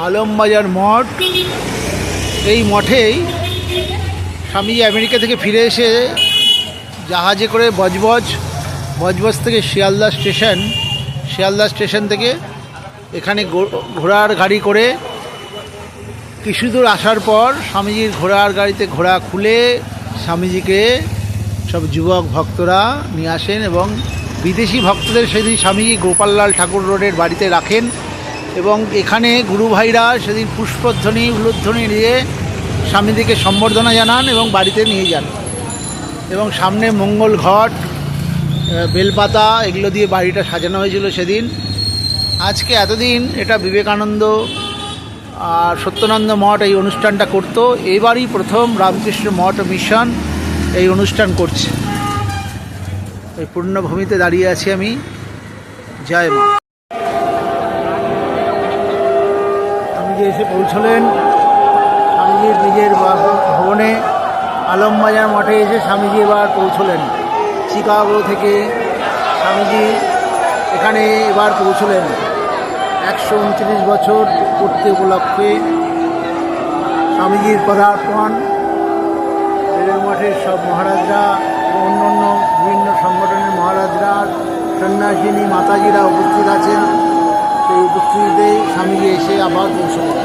আলমবাজার মঠ। এই মঠেই স্বামীজি আমেরিকা থেকে ফিরে এসে জাহাজে করে বজবজ থেকে শিয়ালদা স্টেশন থেকে এখানে ঘোড়ার গাড়ি করে কিছু দূর আসার পর স্বামীজির ঘোড়ার গাড়িতে ঘোড়া খুলে স্বামীজিকে সব যুবক ভক্তরা নিয়ে আসেন এবং বিদেশি ভক্তদের সেদিন স্বামীজি গোপাললাল ঠাকুর রোডের বাড়িতে রাখেন এবং এখানে গুরু ভাইরা সেদিন পুষ্পধ্বনি উলুধ্বনি দিয়ে স্বামীজিকে সম্বর্ধনা জানান এবং বাড়িতে নিয়ে যান এবং সামনে মঙ্গল ঘট, বেলপাতা এগুলো দিয়ে বাড়িটা সাজানো হয়েছিল সেদিন। আজকে এতদিন এটা বিবেকানন্দ আর সত্যনন্দ মঠ এই অনুষ্ঠানটা করতো, এবারই প্রথম রামকৃষ্ণ মঠ মিশন এই অনুষ্ঠান করছে। এই পূর্ণভূমিতে দাঁড়িয়ে আছি আমি। জয় মা। স্বামীজি এসে পৌঁছলেন স্বামীজির নিজের ভবনে। আলমবাজার মঠে এসে স্বামীজি এবার পৌঁছলেন চিকাগো থেকে। স্বামীজি এখানে এবার পৌঁছলেন 129 বছর পূর্তি উপলক্ষে স্বামীজির পদার্পণ। রেল মঠের সব মহারাজরা এবং অন্য বিভিন্ন সংগঠনের মহারাজরা, সন্ন্যাসিনী মাতাজিরা উপস্থিত আছেন। সেই উপস্থিতিতে স্বামীজি এসে আবার পৌঁছলেন।